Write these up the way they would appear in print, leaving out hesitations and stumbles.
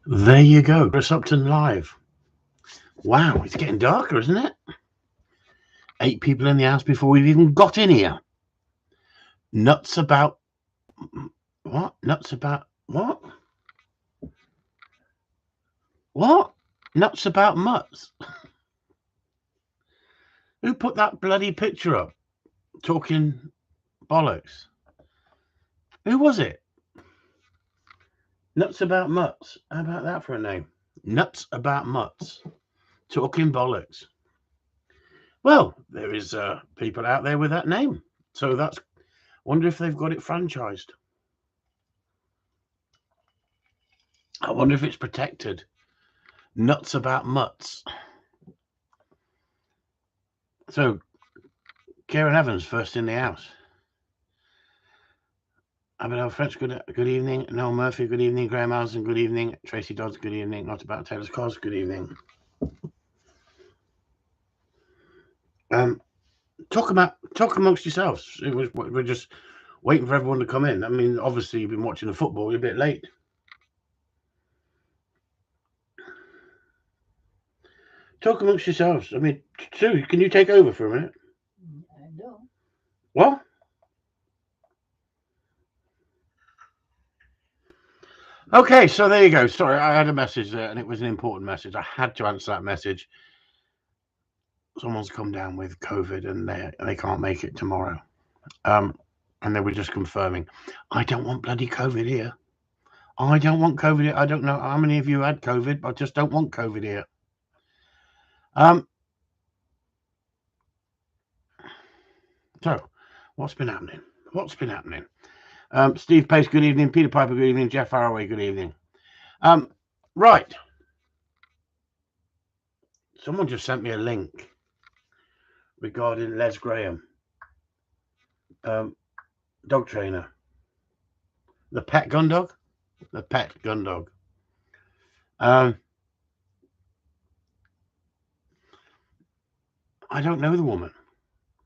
There you go, Chris Upton live. Wow, it's getting darker, isn't it? 8 people in the house before we've even got in here. Nuts about what? Nuts about what? What? Nuts about mutts. Who put that bloody picture up? Talking bollocks. Who was it? Nuts about mutts. How about that for a name? Nuts about mutts. Talking bollocks. Well, there is people out there with that name. So that's wonder if they've got it franchised. I wonder if it's protected. Nuts about mutts. So, Karen Evans first in the house. Abel French, good evening. Noel Murphy, good evening. Graham Allison, good evening. Tracy Dodds, good evening. Not about Taylor's Cause, good evening. Talk amongst yourselves. We're just waiting for everyone to come in. I mean, obviously you've been watching the football. You're a bit late. Talk amongst yourselves. I mean, Sue, can you take over for a minute? No. What? Okay, so there you go. Sorry, I had a message there, and it was an important message. I had to answer that message. Someone's come down with COVID, and they can't make it tomorrow. And they were just confirming. I don't want bloody COVID here. I don't want COVID here. I don't know how many of you had COVID, but I just don't want COVID here. So, what's been happening? What's been happening? Steve Pace, good evening. Peter Piper, good evening. Jeff Farraway, good evening. Right. Someone just sent me a link regarding Les Graham, dog trainer. The pet gun dog? The pet gun dog. I don't know the woman.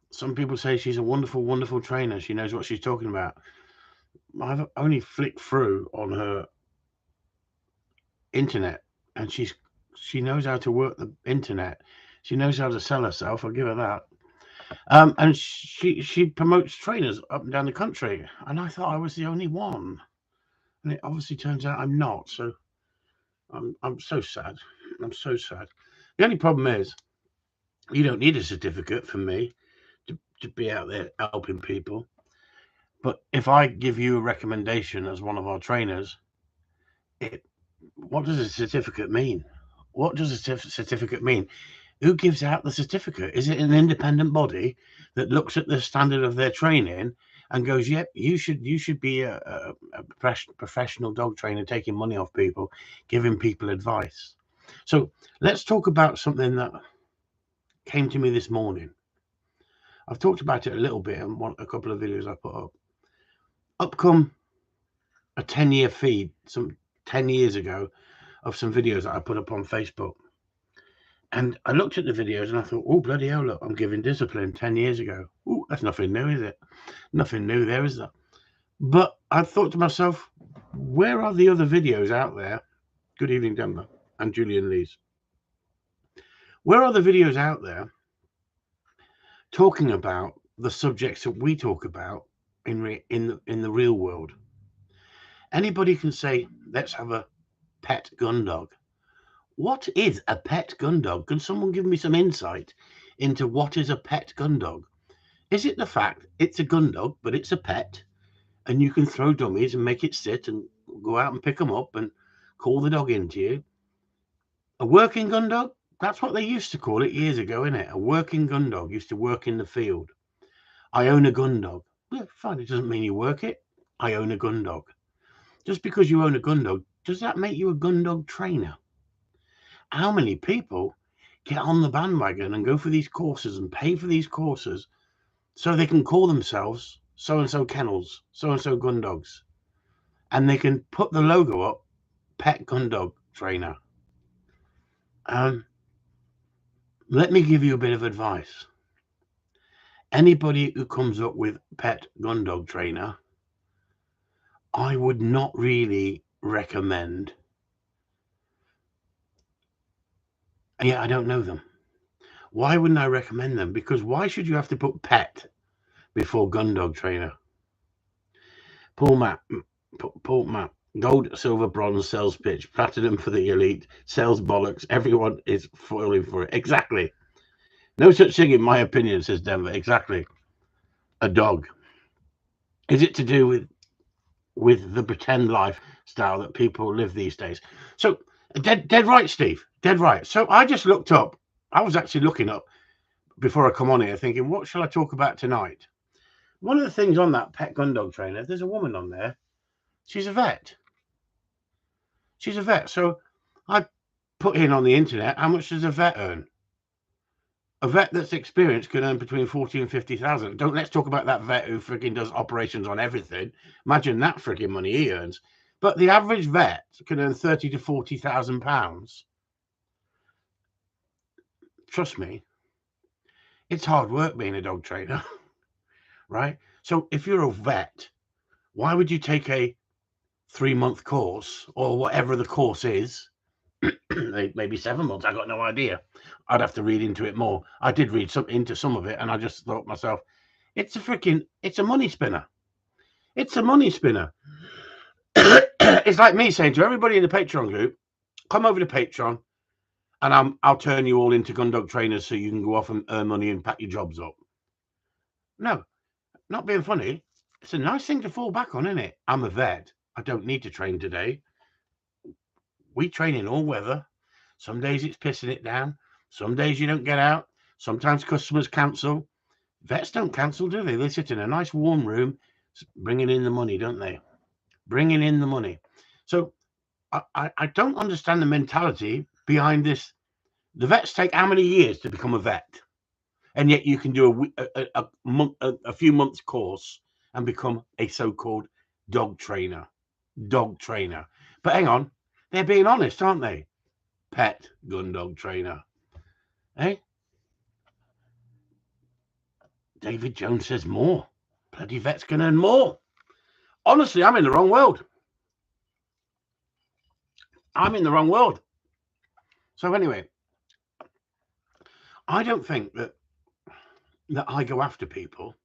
Some people say she's a wonderful, wonderful trainer. She knows what she's talking about. I've only flicked through on her internet, and she knows how to work the internet. She knows how to sell herself. I'll give her that. And she promotes trainers up and down the country. And I thought I was the only one, and it obviously turns out I'm not. So I'm so sad. I'm so sad. The only problem is you don't need a certificate from me to be out there helping people. But if I give you a recommendation as one of our trainers, what does a certificate mean? What does a certificate mean? Who gives out the certificate? Is it an independent body that looks at the standard of their training and goes, "Yep, you should be a professional dog trainer, taking money off people, giving people advice." So let's talk about something that came to me this morning. I've talked about it a little bit in a couple of videos I put up. Up come a 10-year feed some 10 years ago of some videos that I put up on Facebook. And I looked at the videos and I thought, oh, bloody hell, look, I'm giving discipline 10 years ago. Oh, that's nothing new, is it? Nothing new there, is there? But I thought to myself, where are the other videos out there? Good evening, Denver, and Julian Lees. Where are the videos out there talking about the subjects that we talk about in the real world? Anybody can say, let's have a pet gun dog. What is a pet gun dog? Can someone give me some insight into what is a pet gun dog? Is it the fact it's a gun dog, but it's a pet, and you can throw dummies and make it sit and go out and pick them up and call the dog into you? A working gun dog? That's what they used to call it years ago, innit? A working gun dog used to work in the field. I own a gun dog. Well, fine, it doesn't mean you work it. I own a gun dog. Just because you own a gun dog, does that make you a gun dog trainer? How many people get on the bandwagon and go for these courses and pay for these courses so they can call themselves so-and-so kennels, so-and-so gun dogs, and they can put the logo up, pet gun dog trainer? Let me give you a bit of advice. Anybody who comes up with pet gun dog trainer, I would not really recommend And yet I don't know them. Why wouldn't I recommend them? Because why should you have to put pet before gun dog trainer? Paul Matt, gold, silver, bronze, sales pitch, platinum for the elite, sales bollocks. Everyone is falling for it. Exactly. No such thing, in my opinion, says Denver. Exactly. A dog. Is it to do with the pretend lifestyle that people live these days? So dead right, Steve. Dead right. So I just looked up. I was actually looking up before I come on here, thinking, what shall I talk about tonight? One of the things on that pet gun dog trainer, there's a woman on there. She's a vet. She's a vet. So I put in on the internet, how much does a vet earn? A vet that's experienced can earn between 40 and 50,000. Let's talk about that vet who freaking does operations on everything. Imagine that freaking money he earns. But the average vet can earn 30 to 40,000 pounds. Trust me, it's hard work being a dog trainer, right? So if you're a vet, why would you take a 3-month course or whatever the course is? Maybe 7 months. I got no idea. I'd have to read into it more. I did read into some of it, and I just thought myself, it's a money spinner. It's a money spinner. It's like me saying to everybody in the Patreon group, come over to Patreon, and I'll turn you all into gun dog trainers so you can go off and earn money and pack your jobs up. No, not being funny. It's a nice thing to fall back on, isn't it? I'm a vet. I don't need to train today. We train in all weather. Some days it's pissing it down. Some days you don't get out. Sometimes customers cancel. Vets don't cancel, do they? They sit in a nice warm room, bringing in the money, don't they? Bringing in the money. So I don't understand the mentality behind this. The vets take how many years to become a vet? And yet you can do a few months course and become a so-called dog trainer. Dog trainer. But hang on, they're being honest, aren't they? Pet gun dog trainer. Eh? David Jones says more. Bloody vets can earn more. Honestly, I'm in the wrong world. I'm in the wrong world. So anyway, I don't think that I go after people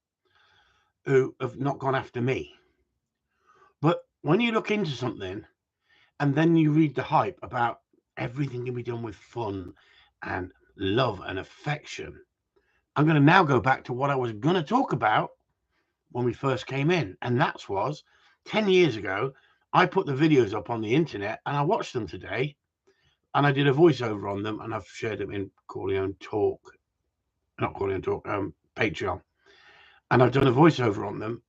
who have not gone after me. But when you look into something and then you read the hype about everything can be done with fun and love and affection, I'm going to now go back to what I was going to talk about when we first came in. And that was 10 years ago. I put the videos up on the internet and I watched them today. And I did a voiceover on them, and I've shared them in Corleone Talk. Not Corleone Talk, Patreon. And I've done a voiceover on them,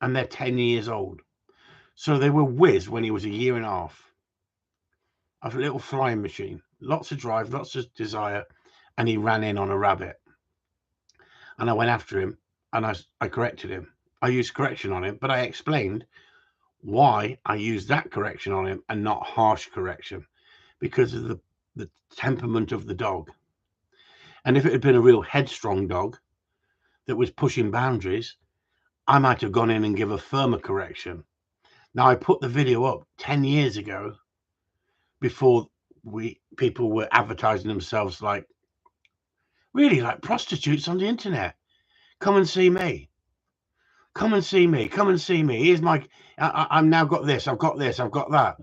and they're 10 years old. So they were Wiz when he was 1.5 years. A little flying machine. Lots of drive, lots of desire. And he ran in on a rabbit. And I went after him, and I corrected him. I used correction on him, but I explained why I used that correction on him and not harsh correction. Because of the temperament of the dog. And if it had been a real headstrong dog that was pushing boundaries, I might have gone in and give a firmer correction. Now, I put the video up 10 years ago before people were advertising themselves like prostitutes on the internet. Come and see me. Come and see me. Come and see me. Here's I've now got this. I've got this. I've got that.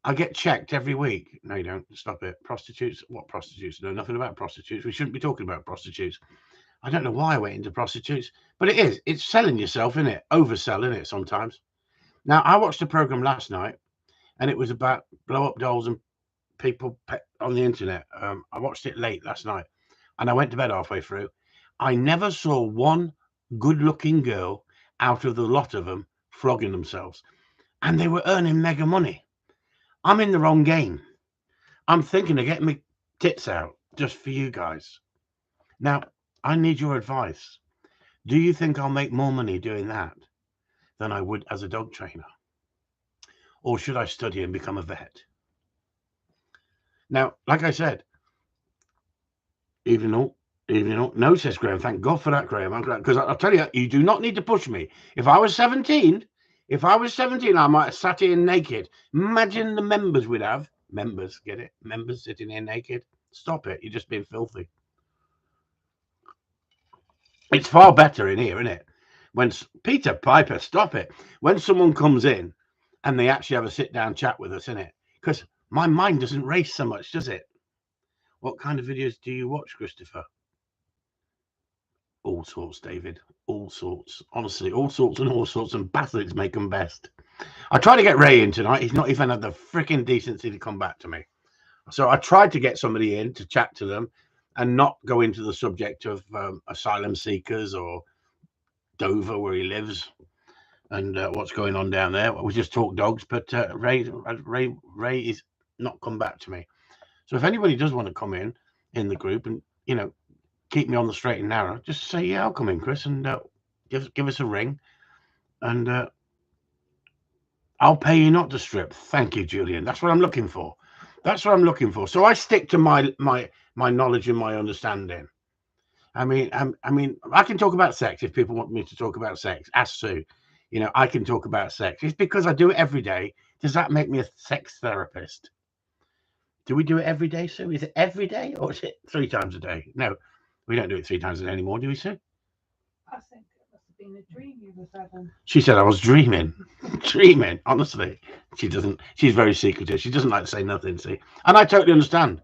I get checked every week. No, you don't. Stop it. Prostitutes? What prostitutes? I know nothing about prostitutes. We shouldn't be talking about prostitutes. I don't know why I went into prostitutes, but it is. It's selling yourself, isn't it? Overselling it sometimes. Now, I watched a program last night, and it was about blow-up dolls and people on the internet. I watched it late last night, and I went to bed halfway through. I never saw one good-looking girl out of the lot of them flogging themselves, and they were earning mega money. I'm in the wrong game. I'm thinking of getting my tits out just for you guys. Now, I need your advice. Do you think I'll make more money doing that than I would as a dog trainer? Or should I study and become a vet? Now, like I said, even though, no, says Graham. Thank God for that, Graham. I'm glad, because I'll tell you, you do not need to push me. If I was 17, I might have sat here naked. Imagine the members we'd have. Members, get it? Members sitting here naked. Stop it. You're just being filthy. It's far better in here, isn't it? When Peter Piper, stop it. When someone comes in and they actually have a sit-down chat with us, innit? Because my mind doesn't race so much, does it? What kind of videos do you watch, Christopher? All sorts, David. All sorts. Honestly, all sorts, and bastards make them best. I tried to get Ray in tonight. He's not even had the freaking decency to come back to me. So I tried to get somebody in to chat to them and not go into the subject of asylum seekers or Dover, where he lives, and what's going on down there. We just talk dogs, but Ray is not come back to me. So if anybody does want to come in the group and, you know, keep me on the straight and narrow, just say, yeah, I'll come in, Chris, and give us a ring, and I'll pay you not to strip. Thank you, Julian. That's what I'm looking for. That's what I'm looking for. So I stick to my knowledge and my understanding. I mean, I can talk about sex if people want me to talk about sex. Ask Sue. You know, I can talk about sex. It's because I do it every day. Does that make me a sex therapist? Do we do it every day, Sue? Is it every day or is it 3 times a day? No, we don't do it 3 times a day anymore, do we, Sue? I think it must have been a dream you were having. She said I was dreaming. Dreaming, honestly. She doesn't. She's very secretive. She doesn't like to say nothing, see? And I totally understand.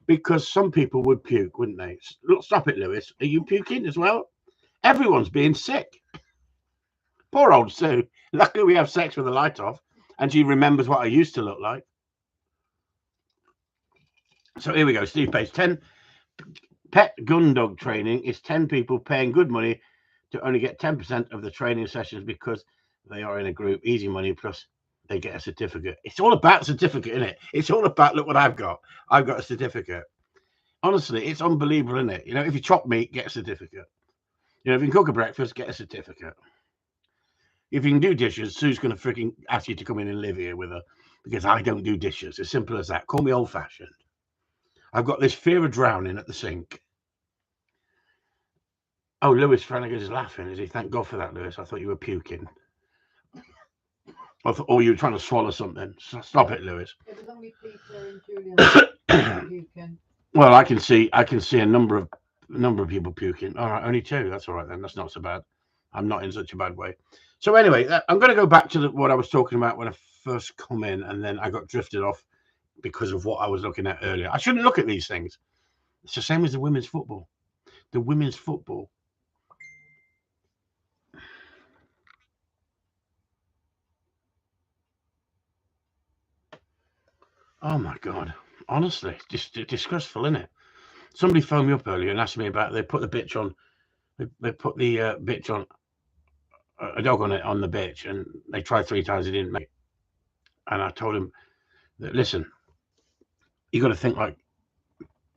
Because some people would puke, wouldn't they? Look, stop it, Lewis. Are you puking as well? Everyone's being sick. Poor old Sue. Luckily we have sex with the light off and she remembers what I used to look like. So here we go. Steve Page. 10 pet gun dog training is 10 people paying good money to only get 10% of the training sessions because they are in a group. Easy money, plus they get a certificate. It's all about certificate, isn't it? It's all about, look what I've got. I've got a certificate. Honestly, it's unbelievable, isn't it? You know, if you chop meat, get a certificate. You know, if you can cook a breakfast, get a certificate. If you can do dishes, Sue's going to freaking ask you to come in and live here with her because I don't do dishes. As simple as that. Call me old-fashioned. I've got this fear of drowning at the sink. Oh, Lewis Flanagan is laughing, is he? Thank God for that, Lewis. I thought you were puking. Or you were trying to swallow something. Stop it, Lewis. It was only Peter and Julian puking. Well, I can see a number of people puking. All right, only 2. That's all right then. That's not so bad. I'm not in such a bad way. So anyway, I'm going to go back to what I was talking about when I first come in, and then I got drifted off because of what I was looking at earlier. I shouldn't look at these things. It's the same as the women's football. The women's football. Oh my God. Honestly, just disgraceful, isn't it? Somebody phoned me up earlier and asked me about, they put the bitch on, they put the bitch on, a dog on the bitch, and they tried 3 times, it didn't make it. And I told him that, listen, we've got to think like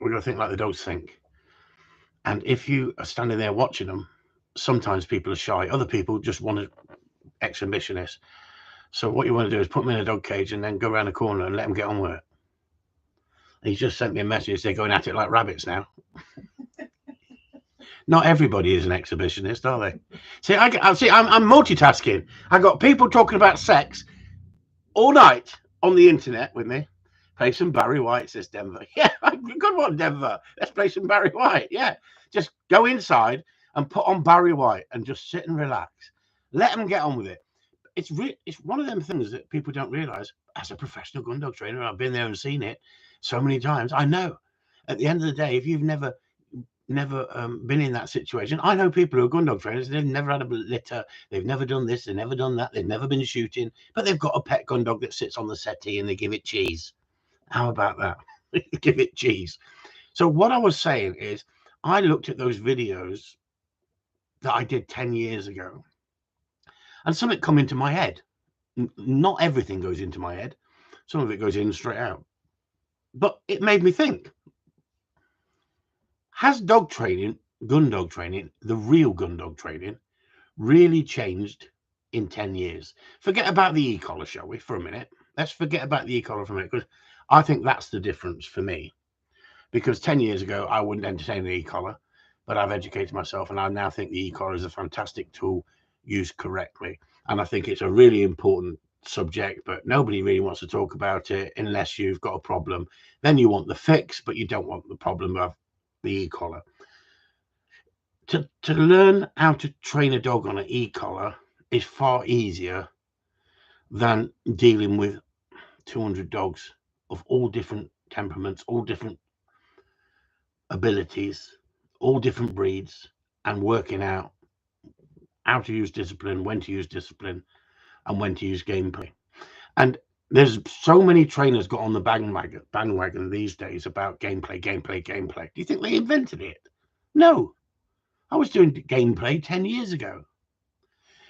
the dogs think. And if you are standing there watching them, sometimes people are shy. Other people just want to exhibitionist. So what you want to do is put them in a dog cage and then go around the corner and let them get on with it. And he just sent me a message. They're going at it like rabbits now. Not everybody is an exhibitionist, are they? See, I'm multitasking. I got people talking about sex all night on the internet with me. Play some Barry White, says Denver. Yeah, good one, Denver. Let's play some Barry White. Yeah, just go inside and put on Barry White and just sit and relax. Let them get on with it. It's one of them things that people don't realize. As a professional gun dog trainer, I've been there and seen it so many times. I know. At the end of the day, if you've never been in that situation, I know people who are gun dog trainers. They've never had a litter. They've never done this. They've never done that. They've never been shooting, but they've got a pet gun dog that sits on the settee and they give it cheese. How about that? Give it cheese. So what I was saying is, I looked at those videos that I did 10 years ago, and something come into my head. Not everything goes into my head. Some of it goes in straight out. But it made me think. Has dog training, gun dog training, the real gun dog training, really changed in 10 years? Forget about the e-collar, shall we, for a minute? Let's forget about the e-collar for a minute, because I think that's the difference for me. Because 10 years ago, I wouldn't entertain the e-collar, but I've educated myself, and I now think the e-collar is a fantastic tool used correctly. And I think it's a really important subject, but nobody really wants to talk about it unless you've got a problem. Then you want the fix, but you don't want the problem of the e-collar. To learn how to train a dog on an e-collar is far easier than dealing with 200 dogs of all different temperaments, all different abilities, all different breeds, and working out how to use discipline, when to use discipline, and when to use gameplay. And there's so many trainers got on the bandwagon these days about gameplay. Do you think they invented it? No. I was doing gameplay 10 years ago.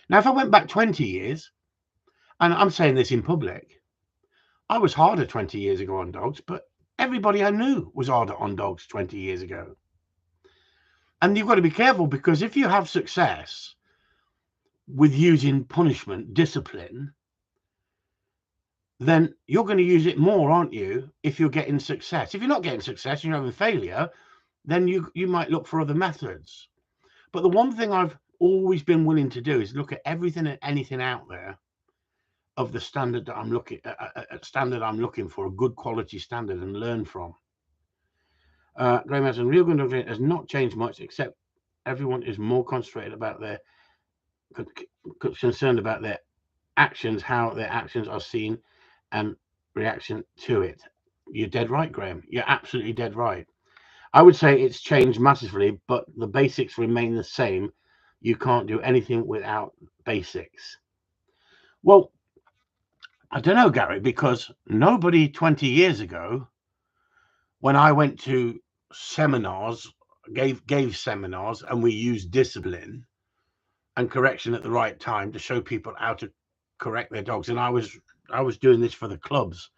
Now, if I went back 20 years, and I'm saying this in public, I was harder 20 years ago on dogs, but everybody I knew was harder on dogs 20 years ago. And you've got to be careful, because if you have success with using punishment, discipline, then you're going to use it more, aren't you, if you're getting success. If you're not getting success and you're having failure, then you might look for other methods. But the one thing I've always been willing to do is look at everything and anything out there of the standard that I'm looking for, a good quality standard, and learn from. Graham has real Gundogs has not changed much, except everyone is more concentrated about their concerned about their actions, how their actions are seen, and reaction to it. You're dead right, Graham. You're absolutely dead right. I would say it's changed massively, but the basics remain the same. You can't do anything without basics. Well, I don't know, Gary, because nobody 20 years ago, when I went to seminars, gave seminars, and we used discipline and correction at the right time to show people how to correct their dogs. And I was doing this for the clubs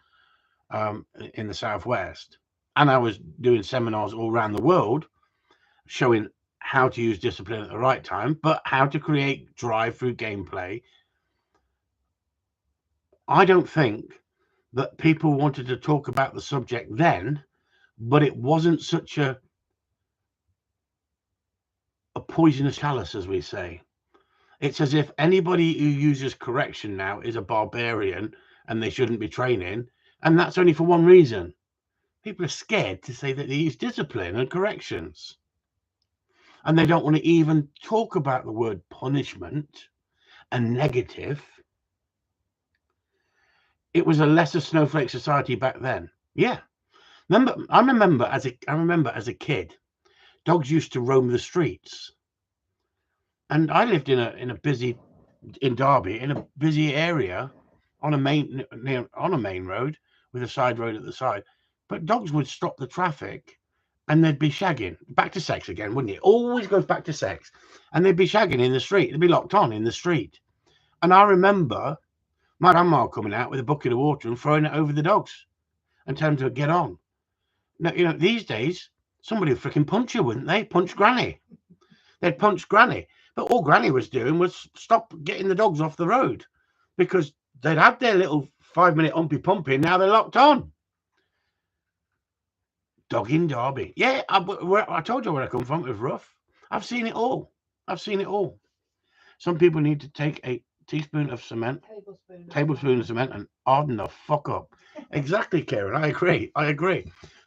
in the Southwest, and I was doing seminars all around the world showing how to use discipline at the right time, but how to create drive through gameplay. I don't think that people wanted to talk about the subject then, but it wasn't such a poisonous chalice, as we say. It's as if anybody who uses correction now is a barbarian and they shouldn't be training. And that's only for one reason. People are scared to say that they use discipline and corrections. And they don't want to even talk about the word punishment and negative. It was a lesser snowflake society back then. Yeah. I remember as a kid, dogs used to roam the streets. And I lived in Derby, in a busy area on a main road with a side road at the side. But dogs would stop the traffic and they'd be shagging. Back to sex again, wouldn't it? Always goes back to sex. And they'd be shagging in the street. They'd be locked on in the street. And I remember my grandma coming out with a bucket of water and throwing it over the dogs and telling them to get on. Now, these days, somebody would freaking punch you, wouldn't they? Punch Granny. They'd punch Granny. But all Granny was doing was stop getting the dogs off the road, because they'd had their little 5-minute umpy pumpy, and now they're locked on. Dog in Derby. Yeah, I told you where I come from. It was rough. I've seen it all. Some people need to take a teaspoon of cement, tablespoon of cement, and harden the fuck up. Exactly, Karen. I agree.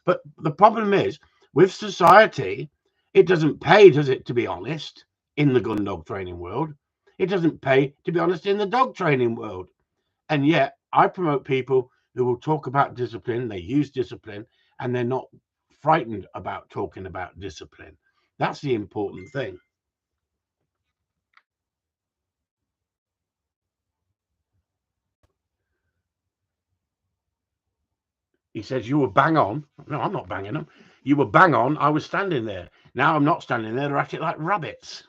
But the problem is, with society, it doesn't pay, does it, to be honest, in the gun dog training world. It doesn't pay, to be honest, in the dog training world. And yet, I promote people who will talk about discipline, they use discipline, and they're not frightened about talking about discipline. That's the important thing. He says, you were bang on. No, I'm not banging them. You were bang on. I was standing there. Now I'm not standing there. They're at it like rabbits.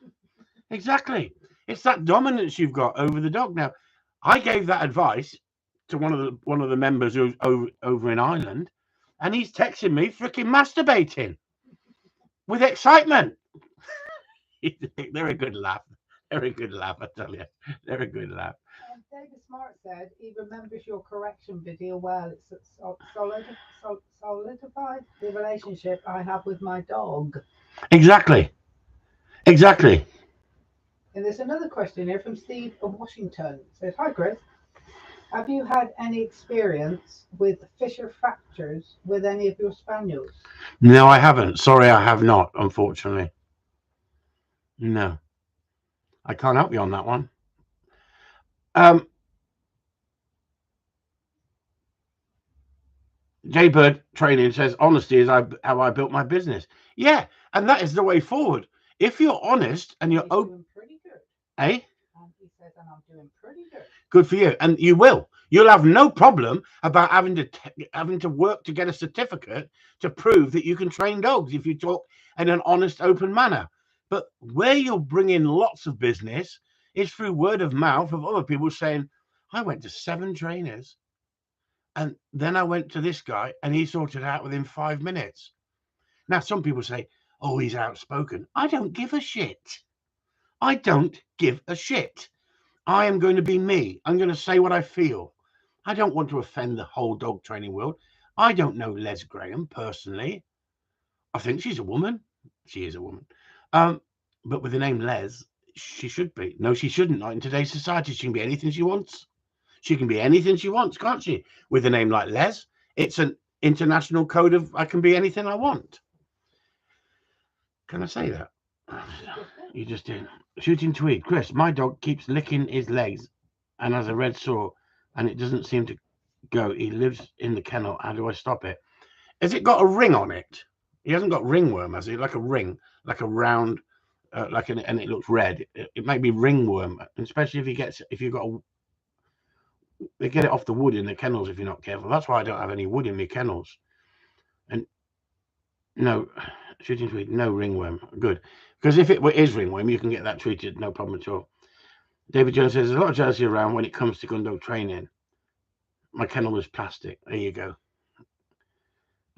Exactly. It's that dominance you've got over the dog. Now, I gave that advice to one of the members who's over in Ireland, and he's texting me freaking masturbating with excitement. They're a good laugh. They're a good laugh, I tell you. They're a good laugh. David Smart said he remembers your correction video well. It's solidified the relationship I have with my dog. Exactly. And there's another question here from Steve of Washington. It says, hi, Chris. Have you had any experience with fissure fractures with any of your spaniels? No, I haven't. Sorry, I have not, unfortunately. No, I can't help you on that one. Um, Jaybird Training says honesty is how I built my business. Yeah, and that is the way forward. If you're honest and you're He's open, doing pretty good. eh? And he says, and I'm doing pretty good. Good for you, and you will. You'll have no problem about having to work to get a certificate to prove that you can train dogs if you talk in an honest, open manner. But where you'll bring in lots of business is through word of mouth of other people saying, "I went to 7 trainers, and then I went to this guy, and he sorted it out within 5 minutes." Now, some people say, "Oh, he's outspoken." I don't give a shit. I don't give a shit. I am going to be me. I'm going to say what I feel. I don't want to offend the whole dog training world. I don't know Les Graham personally. I think she's a woman. She is a woman. Um, but with the name Les, she should be. No, she shouldn't. Not in today's society. She can be anything she wants. She can be anything she wants, can't she? With a name like Les, it's an international code of I can be anything I want. Can I say that? You just did. Shooting tweet. Chris, my dog keeps licking his legs and has a red sore and it doesn't seem to go. He lives in the kennel. How do I stop it? Has it got a ring on it? He hasn't got ringworm, has he? Like a ring, like a round, and it looks red. It may be ringworm, especially if you've got they get it off the wood in the kennels if you're not careful. That's why I don't have any wood in my kennels. And no, shooting tweet, no ringworm. Good. Because if it is ringworm, you can get that treated, no problem at all. David Jones says there's a lot of jealousy around when it comes to gun dog training. My kennel was plastic. There you go.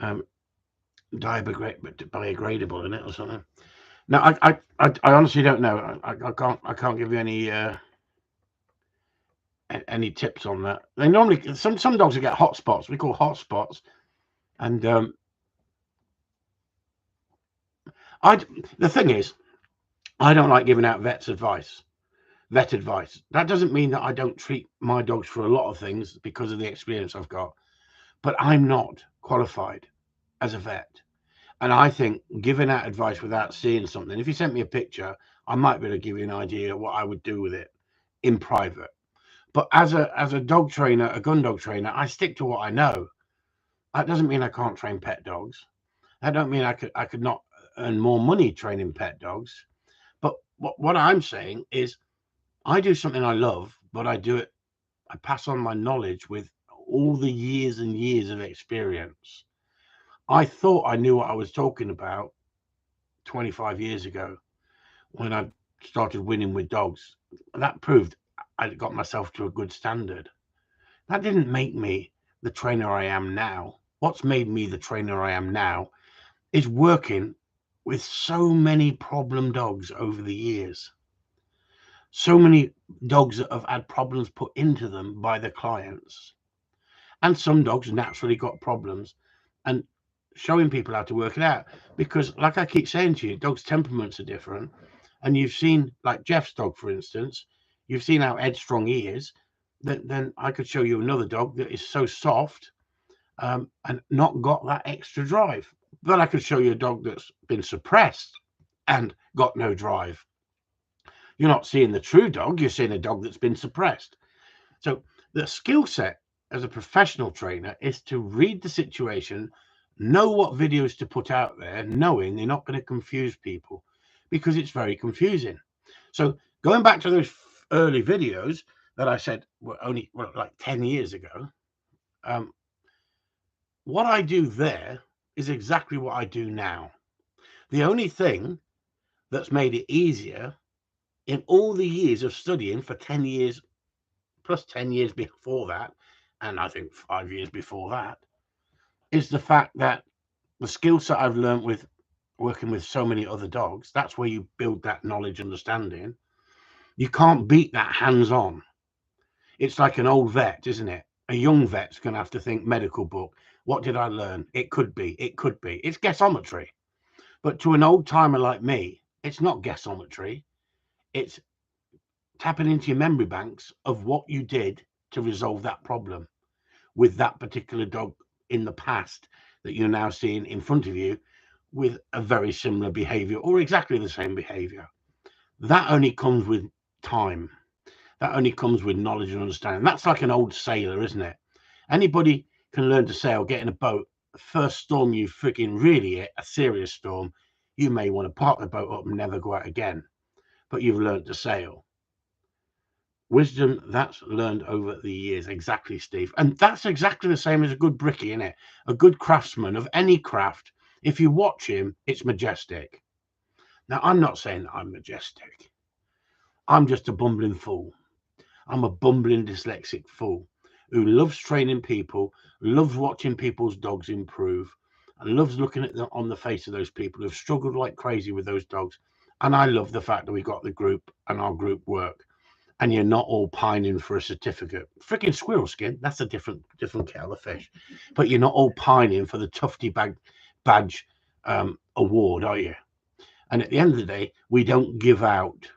Biodegradable in it or something. No, I honestly don't know. I can't give you any tips on that. They normally some dogs will get hot spots. We call hot spots, and the thing is, I don't like giving out vet advice. That doesn't mean that I don't treat my dogs for a lot of things because of the experience I've got, but I'm not qualified as a vet. And I think giving out advice without seeing something, if you sent me a picture, I might be able to give you an idea of what I would do with it in private. But as a dog trainer, a gun dog trainer, I stick to what I know. That doesn't mean I can't train pet dogs. That don't mean I could not earn more money training pet dogs. But what I'm saying is I do something I love, but I do it. I pass on my knowledge with all the years and years of experience. I thought I knew what I was talking about 25 years ago when I started winning with dogs. That proved I got myself to a good standard. That didn't make me the trainer I am now. What's made me the trainer I am now is working with so many problem dogs over the years. So many dogs that have had problems put into them by the clients. And some dogs naturally got problems. And showing people how to work it out. Because, like I keep saying to you, dogs' temperaments are different. And you've seen, like Jeff's dog, for instance, you've seen how headstrong he is. Then I could show you another dog that is so soft and not got that extra drive. But I could show you a dog that's been suppressed and got no drive. You're not seeing the true dog, you're seeing a dog that's been suppressed. So the skill set as a professional trainer is to read the situation, know what videos to put out there, knowing they're not going to confuse people because it's very confusing. So going back to those early videos that I said were only like 10 years ago, what I do there is exactly what I do now. The only thing that's made it easier in all the years of studying for 10 years plus 10 years before that, and I think 5 years before that, is the fact that the skill set I've learned with working with so many other dogs, that's where you build that knowledge, understanding. You can't beat that hands on. It's like an old vet, isn't it? A young vet's going to have to think medical book. What did I learn? It could be. It's guessometry. But to an old timer like me, it's not guessometry. It's tapping into your memory banks of what you did to resolve that problem with that particular dog in the past that you're now seeing in front of you with a very similar behavior or exactly the same behavior. That only comes with time. That only comes with knowledge and understanding. That's like an old sailor, isn't it? Anybody can learn to sail, get in a boat. First storm you freaking really hit, a serious storm, you may want to park the boat up and never go out again, but you've learned to sail. Wisdom that's learned over the years. Exactly, Steve. And that's exactly the same as a good brickie, isn't it? A good craftsman of any craft, if you watch him, it's majestic. Now, I'm not saying that I'm majestic. I'm just a bumbling fool. I'm a bumbling dyslexic fool who loves training people, loves watching people's dogs improve, and loves looking at them on the face of those people who've struggled like crazy with those dogs. And I love the fact that we got the group and our group work. And you're not all pining for a certificate. Freaking squirrel skin, that's a different kettle of fish. But you're not all pining for the Tufty badge award, are you? And at the end of the day, we don't give out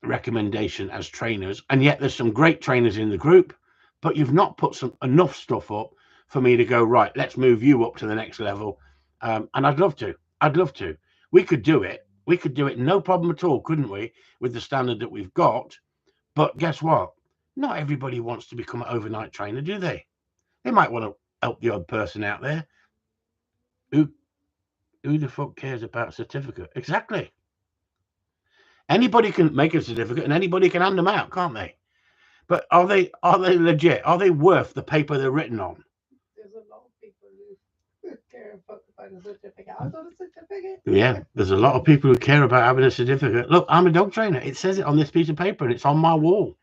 recommendation as trainers. And yet there's some great trainers in the group, but you've not put enough stuff up for me to go, right, let's move you up to the next level. And I'd love to. We could do it. We could do it, no problem at all, couldn't we, with the standard that we've got? But guess what? Not everybody wants to become an overnight trainer, do they? They might want to help the odd person out there. Who the fuck cares about a certificate? Exactly. Anybody can make a certificate and anybody can hand them out, can't they? But are they legit? Are they worth the paper they're written on? There's a lot of people who care about a certificate. I've got a certificate. Yeah, there's a lot of people who care about having a certificate. Look, I'm a dog trainer. It says it on this piece of paper and it's on my wall.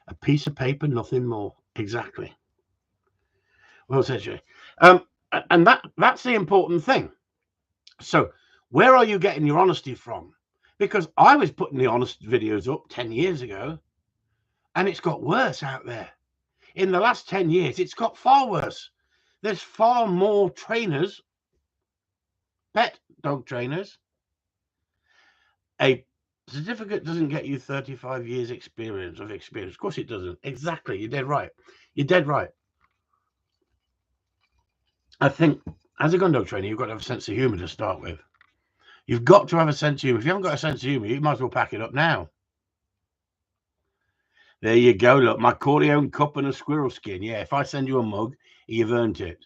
A piece of paper, nothing more. Exactly. Well said, Jay. And that's the important thing. So where are you getting your honesty from? Because I was putting the honest videos up 10 years ago and it's got worse out there. In the last 10 years, it's got far worse. There's far more trainers, pet dog trainers. A certificate doesn't get you 35 years experience. Of course it doesn't. Exactly. You're dead right. I think as a gun dog trainer, you've got to have a sense of humor to start with. You've got to have a sense of humor. If you haven't got a sense of humor, you might as well pack it up now. There you go. Look, my Corleone cup and a squirrel skin. Yeah, if I send you a mug, you've earned it.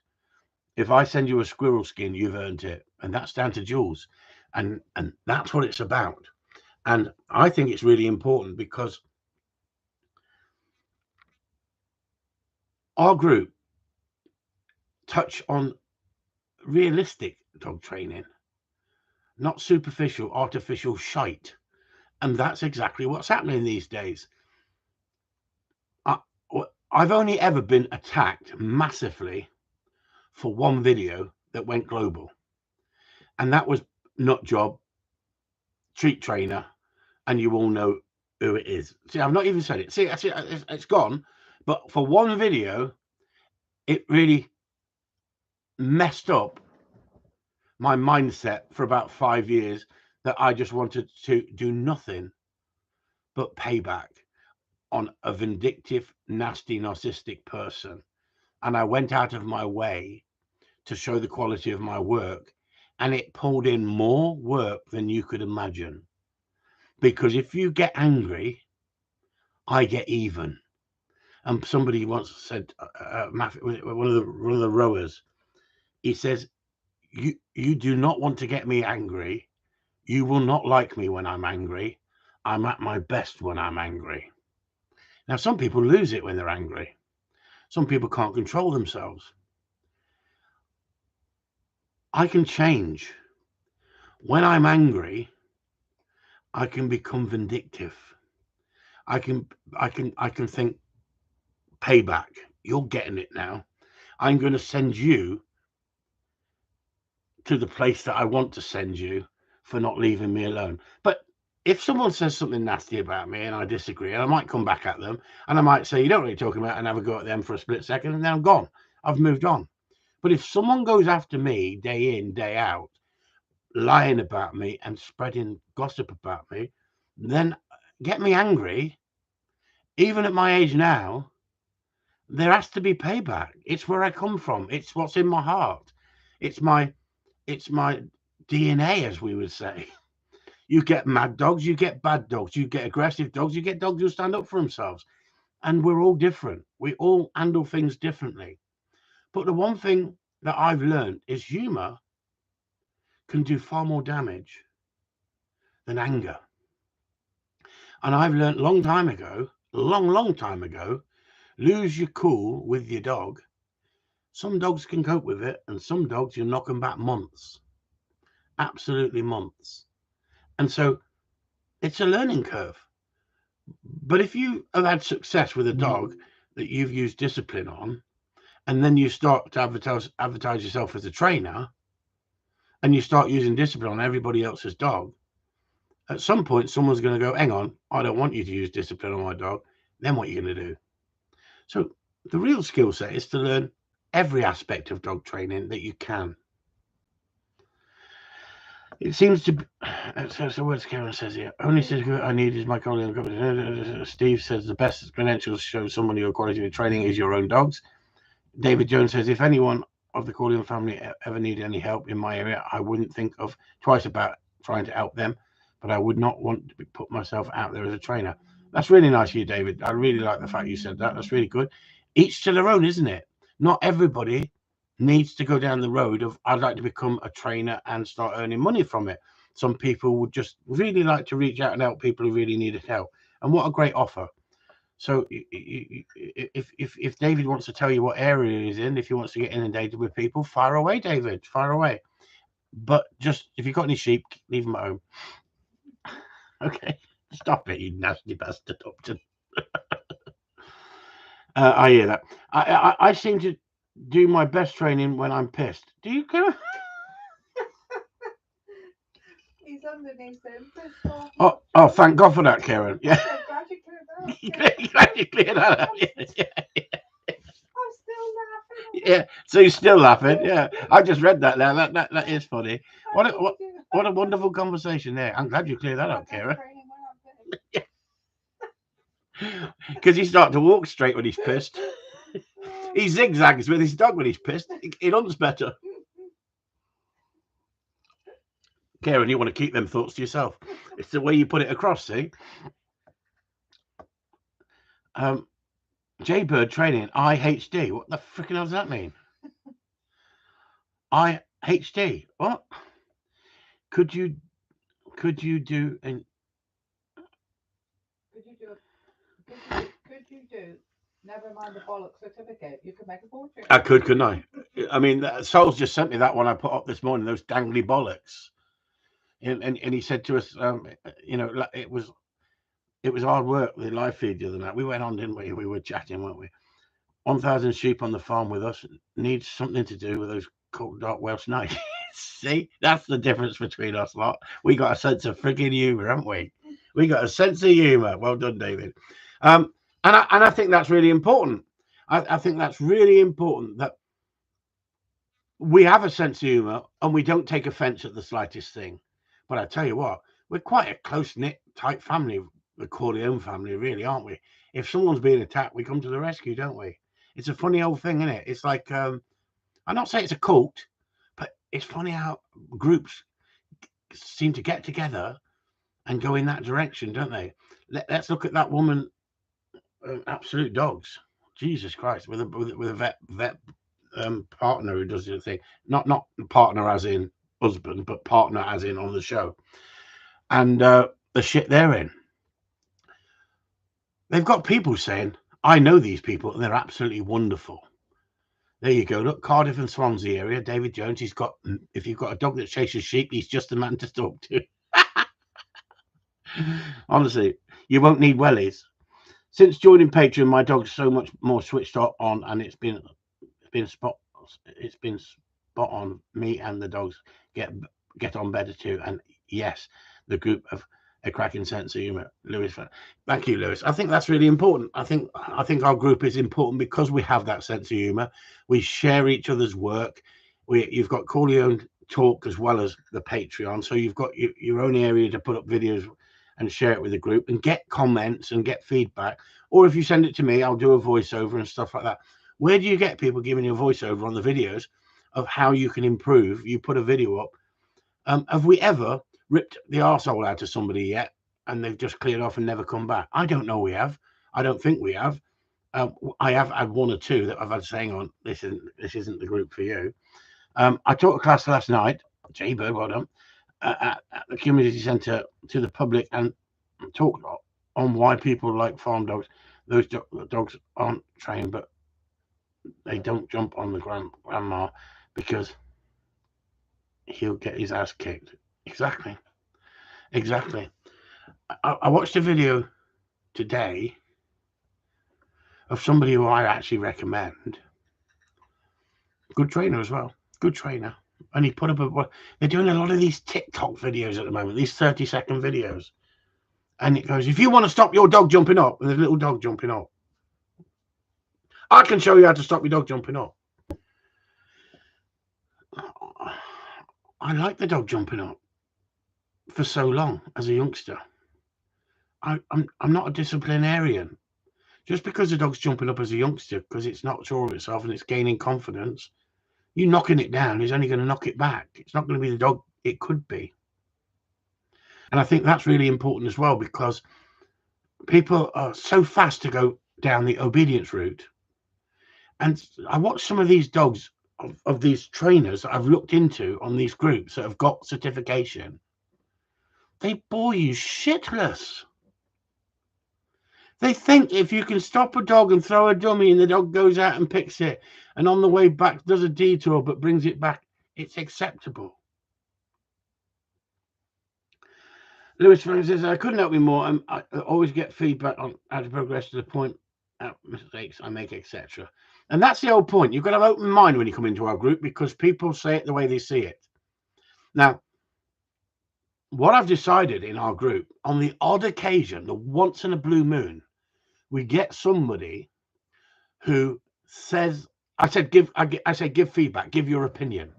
If I send you a squirrel skin, you've earned it. And that's down to Jules. And that's what it's about. And I think it's really important because our group touch on realistic dog training, not superficial, artificial shite. And that's exactly what's happening these days. I've only ever been attacked massively for one video that went global. And that was Nut Job, Treat Trainer, and you all know who it is. See, I've not even said it. See, it's gone. But for one video, it really messed up my mindset for about 5 years that I just wanted to do nothing but payback on a vindictive, nasty, narcissistic person. And I went out of my way to show the quality of my work, and it pulled in more work than you could imagine. Because if you get angry, I get even. And somebody once said, one of the rowers, he says, you do not want to get me angry. You will not like me when I'm angry. I'm at my best when I'm angry. Now, some people lose it when they're angry. Some people can't control themselves. I can change. When I'm angry, I can become vindictive. I can think, payback. You're getting it now. I'm going to send you to the place that I want to send you for not leaving me alone. But if someone says something nasty about me and I disagree, and I might come back at them and I might say, you don't know what you're talking about, and have a go at them for a split second, and then I'm gone. I've moved on. But if someone goes after me day in, day out, lying about me and spreading gossip about me, then get me angry even at my age now, there has to be payback. It's where I come from. It's what's in my heart. It's my DNA, as we would say. You get mad dogs, you get bad dogs, you get aggressive dogs, you get dogs who stand up for themselves. And we're all different. We all handle things differently. But the one thing that I've learned is humor can do far more damage than anger. And I've learned long time ago, long time ago, lose your cool with your dog. Some dogs can cope with it, and some dogs you knock them back months, absolutely months. And so it's a learning curve. But if you have had success with a dog that you've used discipline on, and then you start to advertise yourself as a trainer, and you start using discipline on everybody else's dog, at some point someone's going to go, hang on, I don't want you to use discipline on my dog. Then what are you going to do? So the real skill set is to learn every aspect of dog training that you can. It seems to be, so what Karen says here, only certificate I need is my Corleone. Steve says the best credentials show someone your quality of training is your own dogs. David Jones says, if anyone of the Corleone family ever needed any help in my area, I wouldn't think of twice about trying to help them, but I would not want to put myself out there as a trainer. That's really nice of you, David. I really like the fact you said that. That's really good. Each to their own, isn't it? Not everybody needs to go down the road of, I'd like to become a trainer and start earning money from it. Some people would just really like to reach out and help people who really needed help. And what a great offer. So if David wants to tell you what area he's in, if he wants to get inundated with people, fire away, David, fire away. But just, if you've got any sheep, leave them at home. Okay, stop it, you nasty bastard, Upton. I hear that. I seem to do my best training when I'm pissed. Do you care? He's underneath him. Oh, thank God for that, Karen. Yeah. Glad you Glad you cleared cleared that up. that up. I'm still laughing. Yeah. So you're still laughing. Yeah. I just read that now. That is funny. What a wonderful conversation there. I'm glad you cleared that up, Karen. Because he starts to walk straight when he's pissed. He zigzags with his dog when he's pissed. He runs better. Karen, you want to keep them thoughts to yourself. It's the way you put it across, see? Jaybird training, IHD. What the freaking hell does that mean? IHD. What? Could you do an Could you do? Never mind the bollock certificate. You could make a fortune. I could, couldn't I? I mean, Sol's just sent me that one I put up this morning. Those dangly bollocks, and he said to us, you know, it was hard work with the live feed the other night. We went on, didn't we? We were chatting, weren't we? 1,000 sheep on the farm with us needs something to do with those cold dark Welsh nights. See, that's the difference between us lot. We got a sense of frigging humour, haven't we? We got a sense of humour. Well done, David. And I think that's really important. I think that's really important that we have a sense of humour and we don't take offence at the slightest thing. But I tell you what, we're quite a close-knit, tight family, the Corleone family, really, aren't we? If someone's being attacked, we come to the rescue, don't we? It's a funny old thing, isn't it? It's like, I'm not saying it's a cult, but it's funny how groups seem to get together and go in that direction, don't they? Let's look at that woman, Absolute Dogs. Jesus Christ, with a vet partner who does the thing. Not partner as in husband, but partner as in on the show. And the shit they're in. They've got people saying, I know these people, and they're absolutely wonderful. There you go. Look, Cardiff and Swansea area. David Jones, if you've got a dog that chases sheep, he's just the man to talk to. Honestly, you won't need wellies. Since joining Patreon, my dog's so much more switched on, and it's been spot on. Me and the dogs get on better too. And yes, the group of a cracking sense of humor. Lewis, thank you, Lewis. I think that's really important. I think our group is important because we have that sense of humor. We share each other's work. You've got Corleone Talk as well as the Patreon, so you've got your own area to put up videos and share it with the group and get comments and get feedback. Or if you send it to me, I'll do a voiceover and stuff like that. Where do you get people giving you a voiceover on the videos of how you can improve? You put a video up. Have we ever ripped the arsehole out of somebody yet and they've just cleared off and never come back? I don't know we have. I don't think we have. I have had one or two that I've had saying on, this isn't the group for you. I taught a class last night, Bird, well done, at the community centre to the public and talked on why people like farm dogs. Those dogs aren't trained, but they don't jump on the grandma because he'll get his ass kicked. Exactly. I watched a video today of somebody who I actually recommend. Good trainer as well. Good trainer. And he put up they're doing a lot of these TikTok videos at the moment, these 30-second videos. And it goes, if you want to stop your dog jumping up, and there's a little dog jumping up, I can show you how to stop your dog jumping up. I like the dog jumping up for so long as a youngster. I'm not a disciplinarian. Just because the dog's jumping up as a youngster, because it's not sure of itself and it's gaining confidence, you knocking it down is only going to knock it back. It's not going to be the dog it could be. And I think that's really important as well, because people are so fast to go down the obedience route. And I watched some of these dogs of these trainers that I've looked into on these groups that have got certification. They bore you shitless. They think if you can stop a dog and throw a dummy and the dog goes out and picks it and on the way back does a detour but brings it back, it's acceptable. Lewis Frank says, I couldn't help you more. I always get feedback on how to progress to the point, mistakes I make, etc. And that's the whole point. You've got to have an open mind when you come into our group, because people say it the way they see it. Now, what I've decided in our group, on the odd occasion, the once in a blue moon, we get somebody who says, I say give feedback, give your opinion.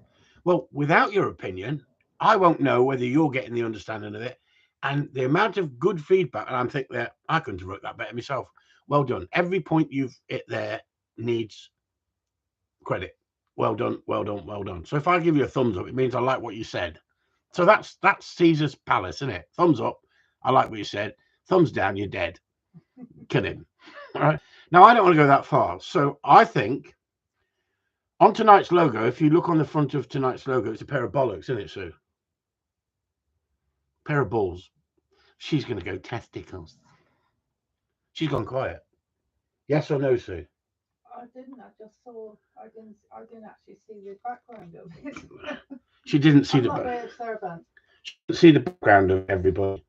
Well, without your opinion, I won't know whether you're getting the understanding of it. And the amount of good feedback, and I'm thinking that I couldn't have wrote that better myself. Well done. Every point you've hit there needs credit. Well done, well done, well done. So if I give you a thumbs up, it means I like what you said. So that's Caesar's palace, isn't it? Thumbs up, I like what you said. Thumbs down, you're dead. Kill him. All right. Now, I don't want to go that far. So I think on tonight's logo, if you look on the front of tonight's logo, it's a pair of bollocks, isn't it, Sue? Pair of balls. She's going to go testicles. She's gone quiet. Yes or no, Sue? I didn't. I just saw. I didn't actually see the background of it. She didn't see I'm not very observant. She didn't see the background of everybody.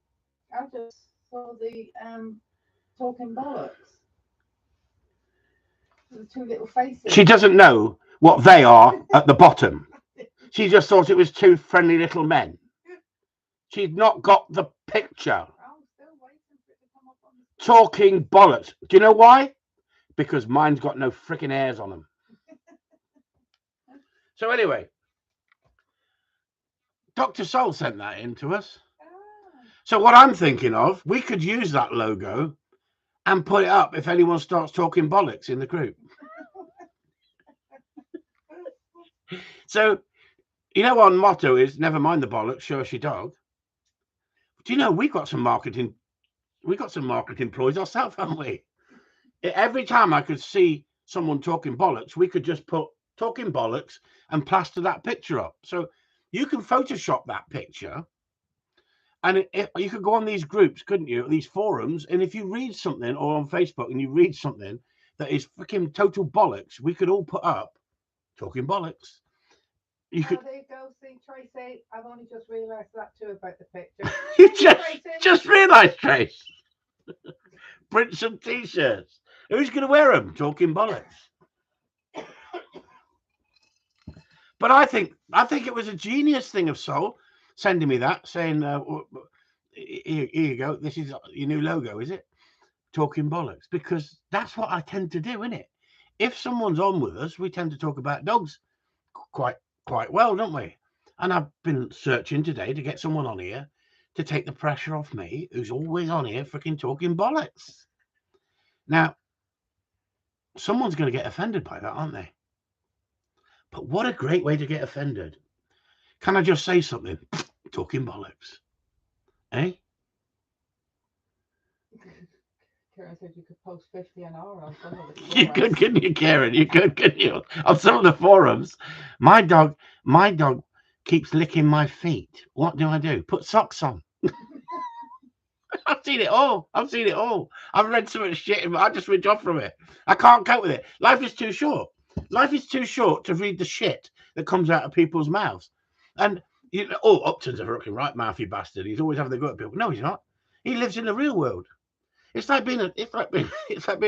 I just saw the talking bollocks. The two little faces. She doesn't know what they are at the bottom. She just thought it was two friendly little men. She's not got the picture. I'm still waiting for it to come up on the... Talking bollocks. Do you know why? Because mine's got no freaking hairs on them. So anyway, Dr. Soul sent that in to us. So what I'm thinking of, we could use that logo and put it up if anyone starts talking bollocks in the group. So, you know, our motto is never mind the bollocks, show us your dog. Do you know we've got some marketing ploys ourselves, haven't we? Every time I could see someone talking bollocks, we could just put talking bollocks and plaster that picture up. So you can Photoshop that picture, and you could go on these groups, couldn't you? These forums, and if you read something, or on Facebook, and you read something that is freaking total bollocks, we could all put up talking bollocks. You could. There you go. See, Tracy, I've only just realised that too about the picture. You just realised, Trace. Print some t-shirts. Who's going to wear them? Talking bollocks. But I think it was a genius thing of Soul sending me that, saying, here you go. This is your new logo, is it? Talking bollocks. Because that's what I tend to do, isn't it? If someone's on with us, we tend to talk about dogs quite well, don't we? And I've been searching today to get someone on here to take the pressure off me, who's always on here freaking talking bollocks. Now, someone's going to get offended by that, aren't they? But what a great way to get offended. Can I just say something? Talking bollocks. Eh? Karen said you could post 50 an hour on some of the You forums. could, couldn't you, Karen? You could, couldn't you? On some of the forums, my dog keeps licking my feet. What do I do? Put socks on. I've seen it all. I've seen it all. I've read so much shit, but I just switch off from it. I can't cope with it. Life is too short. Life is too short to read the shit that comes out of people's mouths. And you know, oh, Upton's a fucking right mouthy bastard. He's always having the go at people. No, he's not. He lives in the real world. It's like being a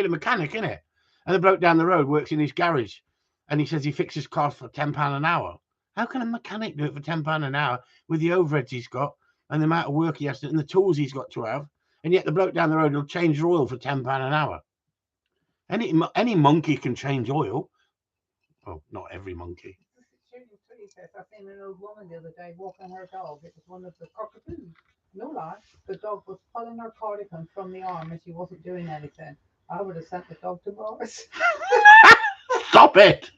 mechanic, isn't it? And the bloke down the road works in his garage, and he says he fixes cars for £10 an hour. How can a mechanic do it for £10 an hour with the overheads he's got and the amount of work he has to, and the tools he's got to have? And yet the bloke down the road will change oil for £10 an hour. Any monkey can change oil. Oh, not every monkey. I seen an old woman the other day walking her dog. It was one of the cockatoos. No lie. The dog was pulling her cardigan from the arm and she wasn't doing anything. I would have sent the dog to Mars. Stop it!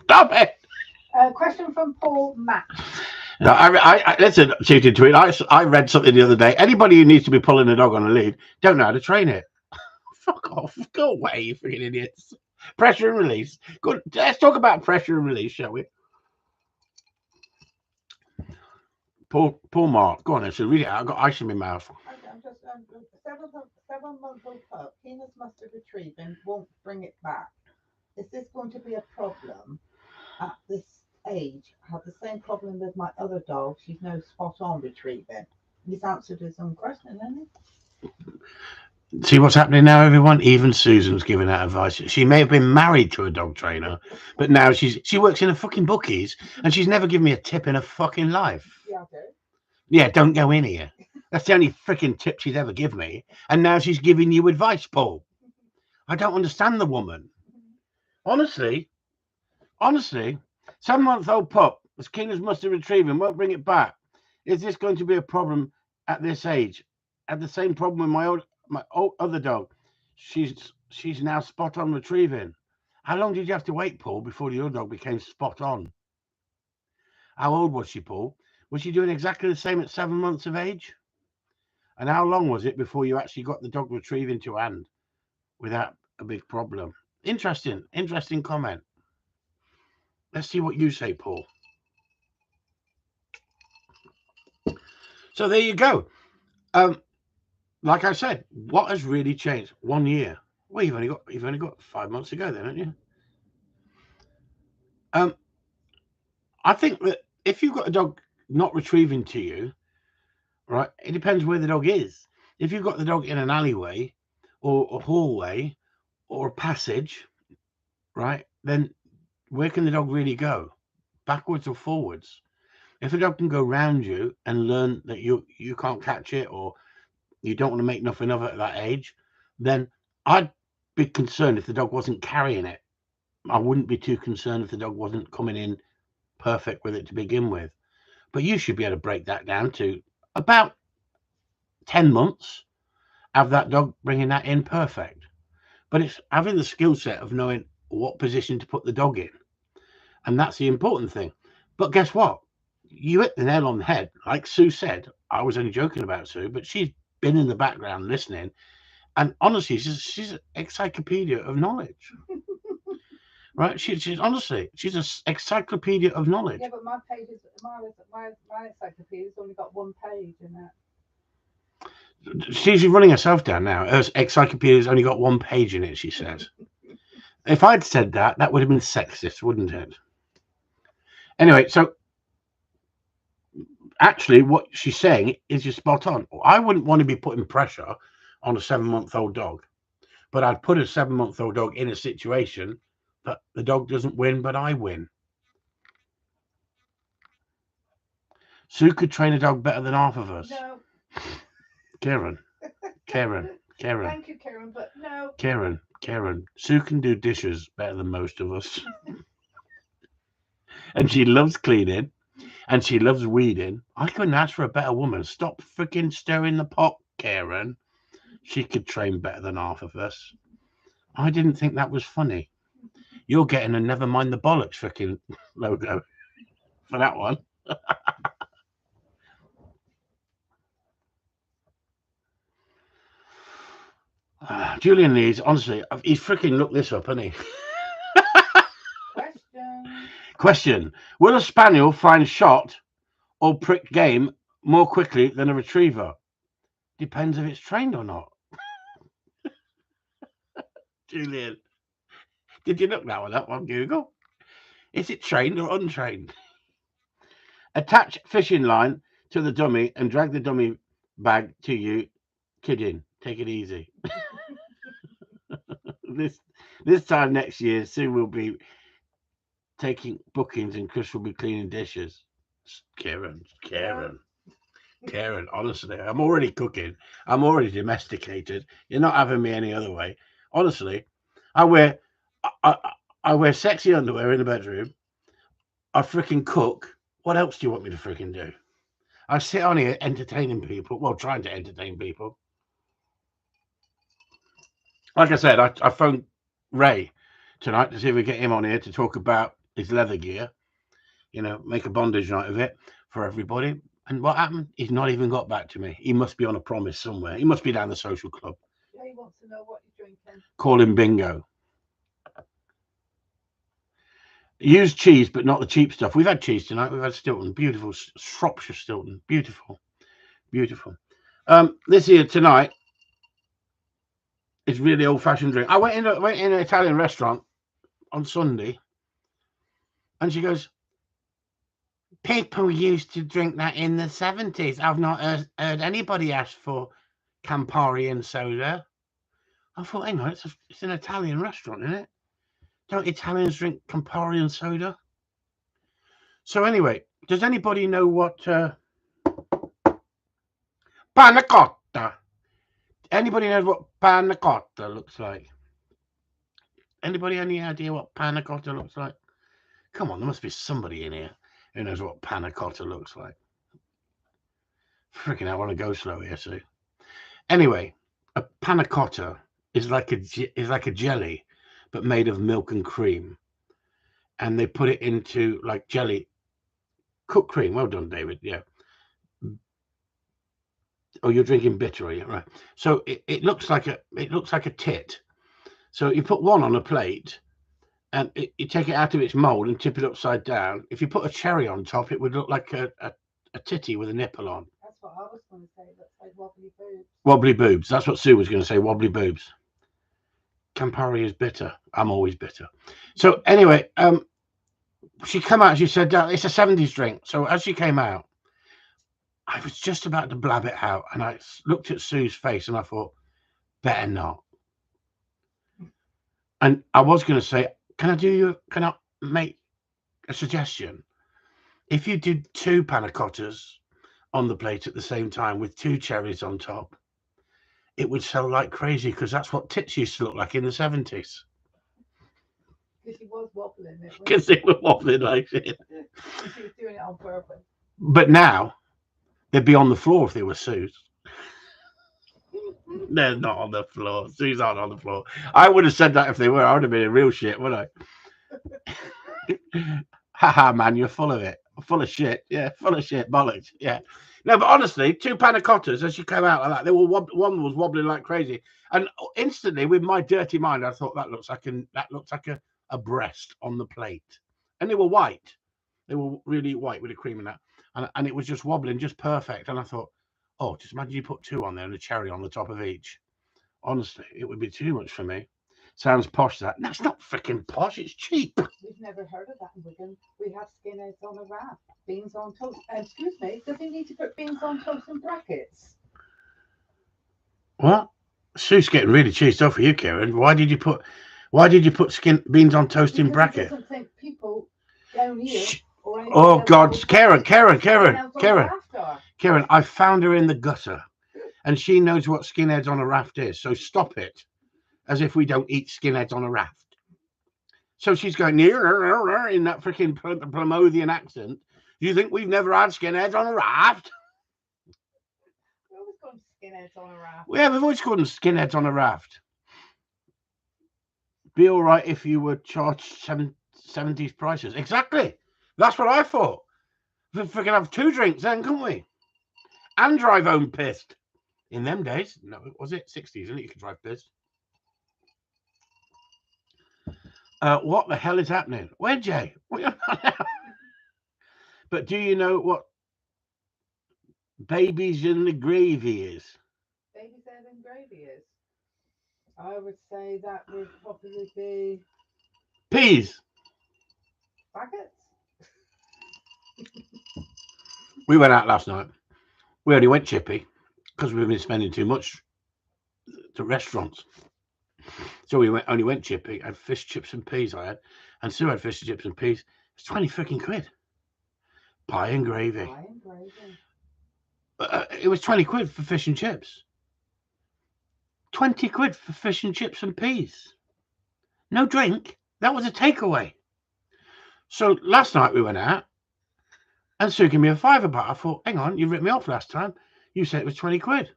Stop it! Question from Paul Matt. No, I listen, shooting tweet. I read something the other day. Anybody who needs to be pulling a dog on a lead don't know how to train it. Fuck off. Go away, you freaking idiots. Pressure and release. Good. Let's talk about pressure and release, shall we? Paul Mark. Go on then. So read it out. I've got ice in my mouth. I'm just 7-month-old pup. Penis mustard retrieving won't bring it back. Is this going to be a problem at this age? I have the same problem with my other dog. She's no spot on retrieving. He's answered his own question, hasn't he? See what's happening now, everyone? Even Susan's giving out advice. She may have been married to a dog trainer, but now she works in a fucking bookies, and she's never given me a tip in her fucking life. Yeah, okay. Yeah, don't go in here. That's the only freaking tip she's ever given me, and now she's giving you advice, Paul. I don't understand the woman. Honestly, 7-month-old pup, as keen as mustard retrieving, won't bring it back. Is this going to be a problem at this age? I had the same problem with my other dog. She's now spot on retrieving. How long did you have to wait, Paul, before the other dog became spot on? How old was she, Paul? Was she doing exactly the same at 7 months of age? And how long was it before you actually got the dog retrieving to hand without a big problem? Interesting comment. Let's see what you say, Paul. So there you go. Like I said, what has really changed? 1 year. Well, you've only got 5 months to go, then, haven't you? I think that if you've got a dog not retrieving to you, right, it depends where the dog is. If you've got the dog in an alleyway or a hallway or a passage, right, then where can the dog really go? Backwards or forwards? If a dog can go round you and learn that you can't catch it, or you don't want to make nothing of it at that age, then I'd be concerned if the dog wasn't carrying it. I wouldn't be too concerned if the dog wasn't coming in perfect with it to begin with. But you should be able to break that down to about 10 months, have that dog bringing that in perfect. But it's having the skill set of knowing what position to put the dog in. And that's the important thing. But guess what? You hit the nail on the head. Like Sue said, I was only joking about Sue, but she's been in the background listening. And honestly, she's an encyclopedia of knowledge. Right? She's an encyclopedia of knowledge. Yeah, but my encyclopedia's only got one page in that. She's running herself down now. Her encyclopedia's only got one page in it, she says. If I'd said that, that would have been sexist, wouldn't it? Anyway, so actually what she's saying is just spot on. I wouldn't want to be putting pressure on a 7-month-old dog, but I'd put a 7-month-old dog in a situation that the dog doesn't win, but I win. Sue could train a dog better than half of us. No. Karen. Thank you, Karen, but no. Karen. Sue can do dishes better than most of us. And she loves cleaning. And she loves weeding. I couldn't ask for a better woman. Stop freaking stirring the pot, Karen. She could train better than half of us. I didn't think that was funny. You're getting a never mind the bollocks freaking logo for that one. Julian needs, honestly, he's freaking looked this up, hasn't he? Question. Question: will a spaniel find shot or prick game more quickly than a retriever? Depends if it's trained or not. Julian, did you look that one up on Google? Is it trained or untrained? Attach fishing line to the dummy and drag the dummy bag to you. Kidding. Take it easy. this time next year, Sue will be taking bookings and Chris will be cleaning dishes. Karen. Honestly, I'm already cooking. I'm already domesticated. You're not having me any other way. Honestly, I wear I, I wear sexy underwear in the bedroom. I freaking cook. What else do you want me to freaking do? I sit on here entertaining people. Well, trying to entertain people. Like I said, I phoned Ray tonight to see if we get him on here to talk about his leather gear. Make a bondage night of it for everybody. And what happened? He's not even got back to me. He must be on a promise somewhere. He must be down the social club. Yeah, he wants to know what you're drinking. Call him Bingo. Use cheese, but not the cheap stuff. We've had cheese tonight. We've had Stilton. Beautiful. Shropshire Stilton. Beautiful. This here tonight is really old-fashioned drink. I went in an Italian restaurant on Sunday, and she goes, people used to drink that in the 70s. I've not heard anybody ask for Campari and soda. I thought, hang on, it's an Italian restaurant, isn't it? Don't Italians drink Campari and soda? So anyway, does anybody know what panna cotta? Anybody knows what panna cotta looks like? Anybody any idea what panna cotta looks like? Come on, there must be somebody in here who knows what panna cotta looks like. Freaking, I want to go slow here, Sue. Anyway, a panna cotta is like a jelly, but made of milk and cream, and they put it into like jelly, cooked cream. Well done, David. Yeah. Oh, you're drinking bitter, are you? Right. So it looks like a tit. So you put one on a plate, and you take it out of its mold and tip it upside down. If you put a cherry on top, it would look like a titty with a nipple on. That's what I was going to say. Looks like wobbly boobs. Wobbly boobs. That's what Sue was going to say. Wobbly boobs. Campari is bitter. I'm always bitter. So anyway, she came out. She said it's a 70s drink. So as she came out, I was just about to blab it out, and I looked at Sue's face, and I thought, better not. And I was going to say, can I make a suggestion? If you did 2 panna cottas on the plate at the same time with 2 cherries on top, it would sell like crazy, because that's what tits used to look like in the 70s. Because she was wobbling. Because they were wobbling like shit. She was doing it on purpose. But now, they'd be on the floor if they were Sue's. They're not on the floor. Sue's aren't on the floor. I would have said that if they were. I would have been in real shit, wouldn't I? Haha, man, you're full of it. Full of shit. Yeah, full of shit. Bollocks. Yeah. No, but honestly, 2 panna cottas, as you came out like that, they were one was wobbling like crazy. And instantly, with my dirty mind, I thought that looks like a breast on the plate. And they were white. They were really white with the cream in that. And it was just wobbling just perfect. And I thought, oh, just imagine you put 2 on there and a cherry on the top of each. Honestly, it would be too much for me. Sounds posh, that. That's not freaking posh. It's cheap. We've never heard of that in Wigan. We have skinheads on a wrap. Beans on toast. Excuse me, does he need to put beans on toast in brackets? What? Sue's getting really cheesed off for you, Karen. Why did you put beans on toast in bracket? He doesn't think people down here or anything Oh else God, will Karen, Karen. I found her in the gutter, and she knows what skinheads on a raft is. So stop it, as if we don't eat skinheads on a raft. So she's going in that freaking Plymothian accent. You think we've never had skinheads on a raft? We always call them skinheads on a raft. Yeah, we've always called them skinheads on a raft. Be all right if you were charged 70s prices. Exactly. That's what I thought. We can have 2 drinks then, couldn't we? And drive home pissed. In them days, no, was it 60s? Isn't it? You could drive pissed. What the hell is happening? Where, Jay? But do you know what babies in the gravy is? Baby's head and gravy is. I would say that would probably be Peas. faggots. We went out last night. We only went chippy because we've been spending too much to restaurants. So we only went chippy. I had fish, chips, and peas. I had, and Sue had fish, chips, and peas. It's 20 freaking quid. Pie and gravy. Pie and gravy. It was 20 quid for fish and chips. 20 quid for fish and chips and peas. No drink. That was a takeaway. So last night we went out, and Sue gave me a £5 back. I thought, hang on, you ripped me off last time. You said it was 20 quid.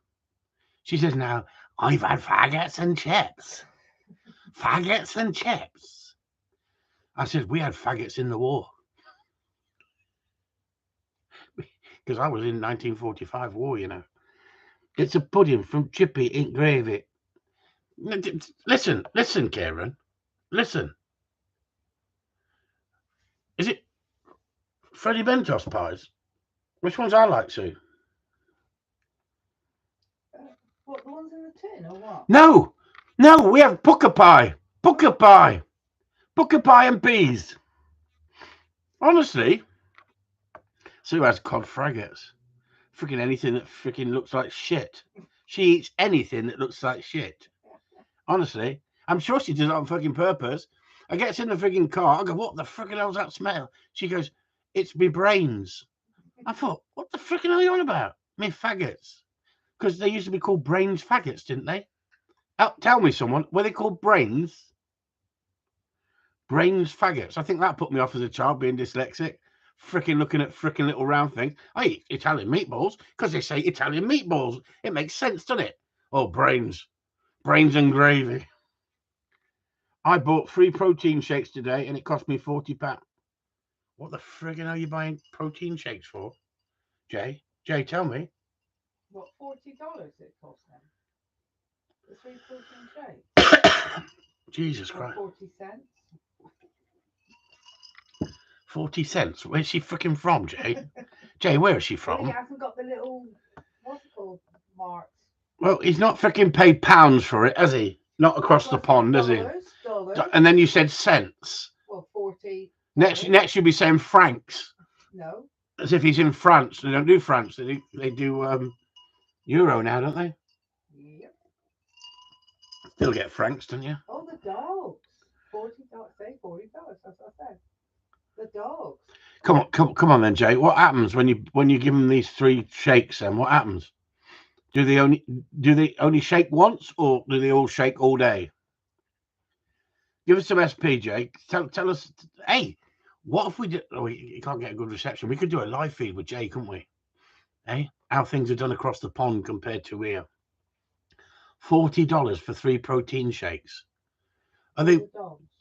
She says, now, I've had faggots and chips. Faggots and chips. I said, we had faggots in the war. Because I was in 1945 war, you know. It's a pudding from chippy in gravy. Listen, Karen. Listen. Is it Freddie Bentos pies? Which ones I like, Sue? What, the ones in the tin or what? No, we have pucker pie. Pucker pie and peas. Honestly, Sue has cod fraggots. Freaking anything that freaking looks like shit. She eats anything that looks like shit. Honestly, I'm sure she does it on fucking purpose. I gets in the freaking car. I go, what the freaking hell's that smell? She goes, it's me brains. I thought, what the freaking hell are you on about? Me faggots. Because they used to be called brains faggots, didn't they? Tell me, someone, were they called brains? Brains faggots. I think that put me off as a child, being dyslexic. Freaking looking at freaking little round things. I eat Italian meatballs because they say Italian meatballs. It makes sense, doesn't it? Oh, brains and gravy. I bought 3 protein shakes today and it cost me £40. What the friggin' are you buying protein shakes for? Jay, tell me. What, $40 it cost them? The 3 protein shakes? Jesus Or Christ. 40 cents? 40 cents? Where's she freaking from, Jay? Jay, where is she from? Well, he hasn't got the little, what's it called, marks. Well, he's not freaking paid pounds for it, has he? Not across the pond, has he? Dollars. And then you said cents. Well, 40. Next you'll be saying francs. No. As if he's in France. They don't do France. They do euro now, don't they? Yep. Still get francs, don't you? Oh, the dogs. $40. Say $40. That's what I said. The dogs. Come on then, Jay. What happens when you give them these 3 shakes? Then what happens? Do they only shake once, or do they all shake all day? Give us some SP, Jay. Tell us. Hey, what if we did? Oh, you can't get a good reception. We could do a live feed with Jay, couldn't we? Hey, how things are done across the pond compared to here. $40 for 3 protein shakes. Do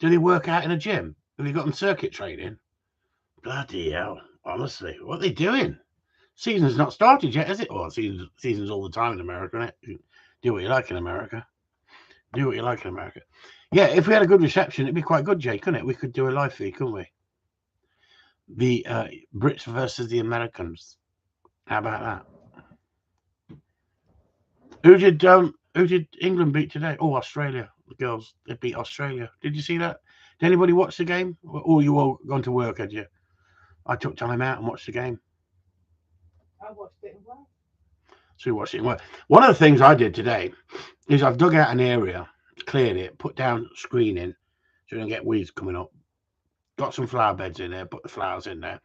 they work out in a gym? Have you got them circuit training? Bloody hell! Honestly, what are they doing? Season's not started yet, has it? Well, season's all the time in America, isn't it? Do what you like in America. Yeah, if we had a good reception, it'd be quite good, Jay, couldn't it? We could do a live feed, couldn't we? The Brits versus the Americans. How about that? Who did England beat today? Oh, Australia. The girls, they beat Australia. Did you see that? Did anybody watch the game? Or you all gone to work, had you? I took time out and watched the game. I watched it in work. So we watched it in work. One of the things I did today is I've dug out an area, cleared it, put down screening so you don't get weeds coming up. Got some flower beds in there, put the flowers in there.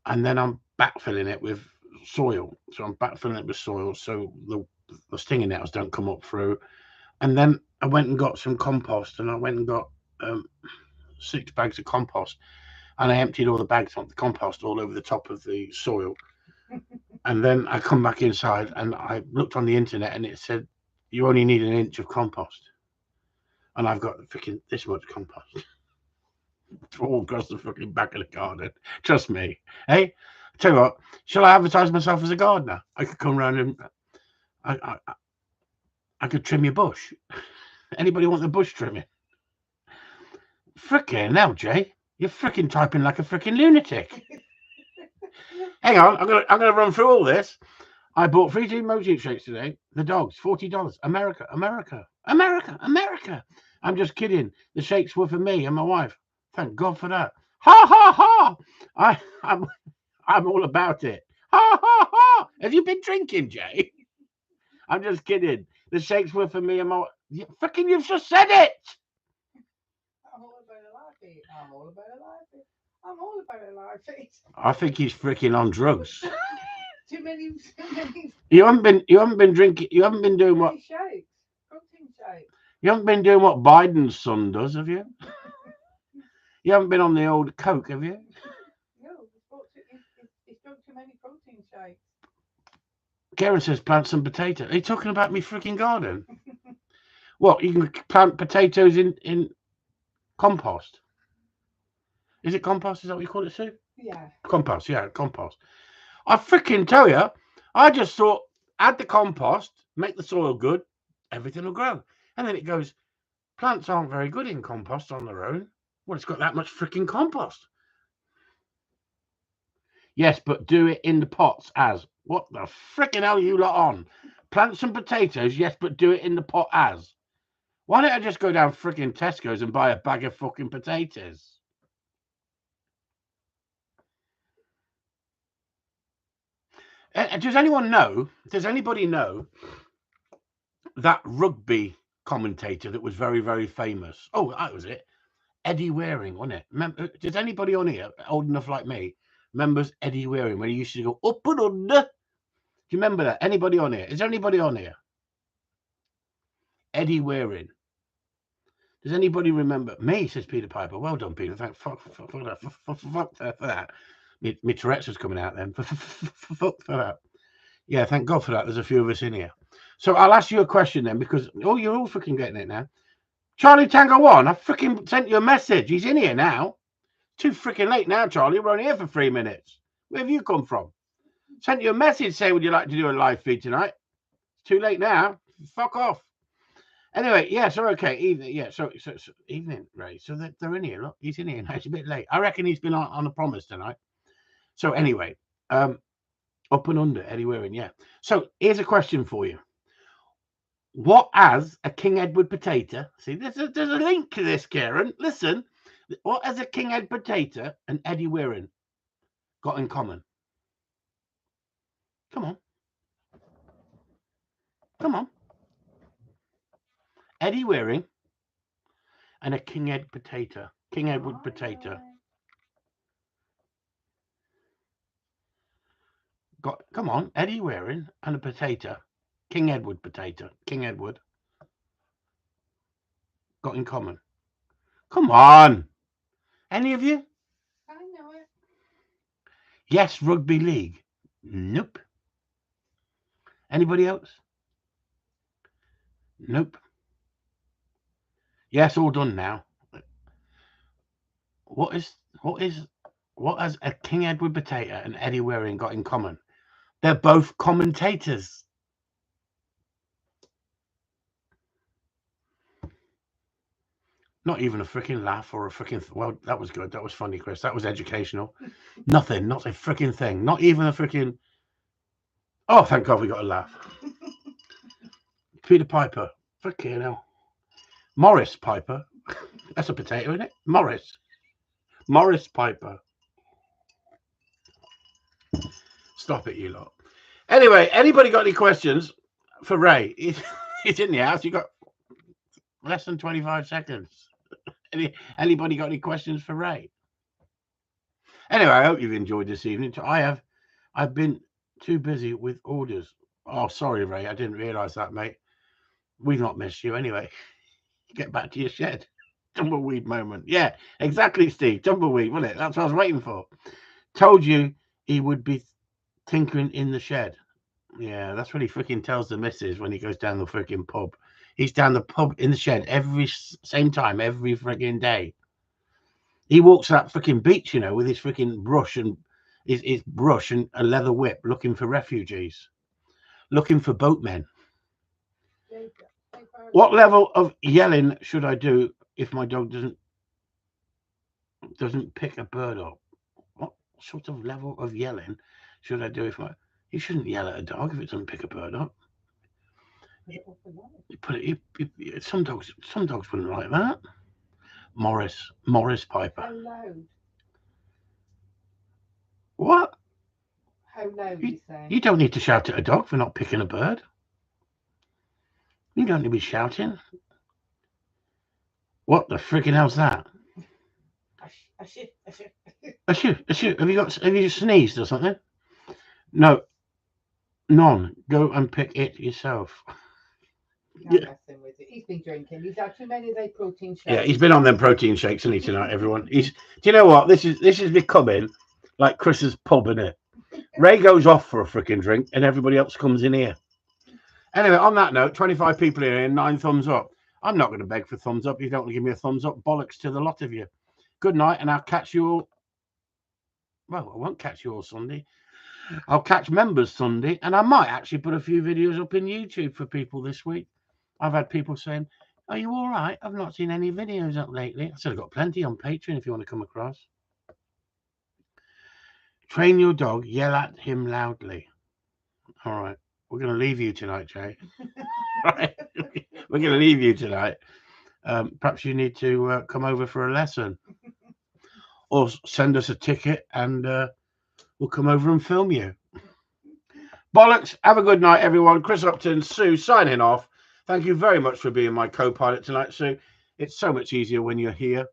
And then I'm backfilling it with soil. So I'm backfilling it with soil so the stinging nettles don't come up through. And then I went and got some compost, and I went and got 6 bags of compost. And I emptied all the bags of the compost all over the top of the soil. And then I come back inside and I looked on the internet and it said, you only need 1 inch of compost. and I've got freaking this much compost all across the fucking back of the garden. Trust me. Hey, tell you what, shall I advertise myself as a gardener? I could come round and I could trim your bush. Anybody want the bush trimming? Frickin' hell, Jay. You're frickin' typing like a frickin' lunatic. Hang on, I'm gonna run through all this. I bought 3 emoji shakes today. The dogs, $40. America, America, America, America. I'm just kidding. The shakes were for me and my wife. Thank God for that. Ha ha ha! I'm all about it. Ha ha ha! Have you been drinking, Jay? I'm just kidding. The shakes were for me and my wife. Fucking, you've just said it. I'm all about a life. I'm all about a life. I'm all about a life. I think he's freaking on drugs. Too many. You haven't been drinking. You haven't been doing what? Shakes, protein shakes. You haven't been doing what Biden's son does, have you? You haven't been on the old Coke, have you? No, he's drunk too many protein shakes. Karen says plant some potatoes. Are you talking about me freaking garden? What, you can plant potatoes in compost? Is it compost? Is that what you call it, Sue? Yeah. Compost, yeah, compost. I freaking tell you, I just thought, add the compost, make the soil good, everything will grow. And then it goes, plants aren't very good in compost on their own. Well, it's got that much freaking compost. Yes, but do it in the pots as. What the freaking hell are you lot on? Plant some potatoes, yes, but do it in the pot as. Why don't I just go down freaking Tesco's and buy a bag of fucking potatoes? Does anybody know that rugby commentator that was very, very famous? Oh, that was it. Eddie Waring, wasn't it? Does anybody on here, old enough like me, remembers Eddie Waring, when he used to go up and under? Do you remember that? Anybody on here? Is there anybody on here? Eddie Waring. Does anybody remember? Me, says Peter Piper. Well done, Peter. Thank fuck for that. My Tourette's was coming out then. Fuck for that. Yeah, thank God for that. There's a few of us in here. So I'll ask you a question then, because you're all freaking getting it now. Charlie Tango 1, I freaking sent you a message. He's in here now. Too freaking late now, Charlie. We're only here for 3 minutes. Where have you come from? Sent you a message saying, would you like to do a live feed tonight? It's too late now. Fuck off. Anyway, yeah, so okay, evening, yeah, so evening, Ray. So they're in here. Look, he's in here now. It's a bit late. I reckon he's been on a promise tonight. So anyway, up and under, Eddie Waring, yeah. So here's a question for you. What has a King Edward potato? See, there's a link to this, Karen. Listen, what has a King Ed potato and Eddie Waring got in common? Come on. Come on. Eddie Waring and a King Ed potato. King Edward potato. Come on, Eddie Waring and a potato. King Edward potato. King Edward got in common. Come on. Any of you? I know it. Yes, rugby league. Nope. Anybody else? Nope. Yes, all done now. What has a King Edward potato and Eddie Waring got in common? They're both commentators. Not even a freaking laugh or a freaking... Well, that was good. That was funny, Chris. That was educational. Nothing. Not a freaking thing. Not even a freaking... Oh, thank God we got a laugh. Peter Piper. Freaking hell. Morris Piper. That's a potato, isn't it? Morris Piper. Stop it, you lot. Anyway, anybody got any questions for Ray? He's in the house. You got less than 25 seconds. Anybody got any questions for Ray? Anyway, I hope you've enjoyed this evening. I've been too busy with orders. Oh, sorry, Ray. I didn't realise that, mate. We've not missed you anyway. Get back to your shed. Tumbleweed moment. Yeah, exactly, Steve. Tumbleweed, wasn't it? That's what I was waiting for. Told you he would be tinkering in the shed. Yeah, that's what he freaking tells the missus when he goes down the freaking pub. He's down the pub in the shed same time every freaking day. He walks that freaking beach, you know, with his freaking brush and his brush and a leather whip, looking for refugees, looking for boatmen. What level of yelling should I do if my dog doesn't pick a bird up? What sort of level of yelling should I do if you shouldn't yell at a dog if it doesn't pick a bird up. You put it. Some dogs wouldn't like that. Morris Piper. How loud? What? How loud you say? You don't need to shout at a dog for not picking a bird. You don't need to be shouting. What the freaking hell's that? A shoe. Have you sneezed or something? No. None. Go and pick it yourself. Yeah. He's been drinking. He's had too many of those protein shakes. Yeah, he's been on them protein shakes, hasn't he, tonight, everyone? Do you know what? This is becoming like Chris's pub, isn't it? Ray goes off for a freaking drink and everybody else comes in here. Anyway, on that note, 25 people in here and 9 thumbs up. I'm not going to beg for thumbs up. You don't want to give me a thumbs up. Bollocks to the lot of you. Good night, and I'll catch you all. Well, I won't catch you all Sunday. I'll catch members Sunday, and I might actually put a few videos up in YouTube for people this week. I've had people saying, "Are you all right? I've not seen any videos up lately." I said, I've got plenty on Patreon if you want to come across. Train your dog, yell at him loudly. All right. We're going to leave you tonight, Jay. Right. We're going to leave you tonight. Perhaps you need to come over for a lesson. Or send us a ticket and we'll come over and film you. Bollocks. Have a good night, everyone. Chris Upton, Sue, signing off. Thank you very much for being my co-pilot tonight, Sue. It's so much easier when you're here.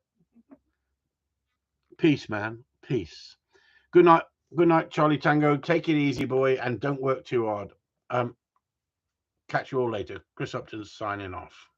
Peace, man. Peace. Good night. Good night, Charlie Tango. Take it easy, boy, and don't work too hard. Catch you all later. Chris Upton signing off.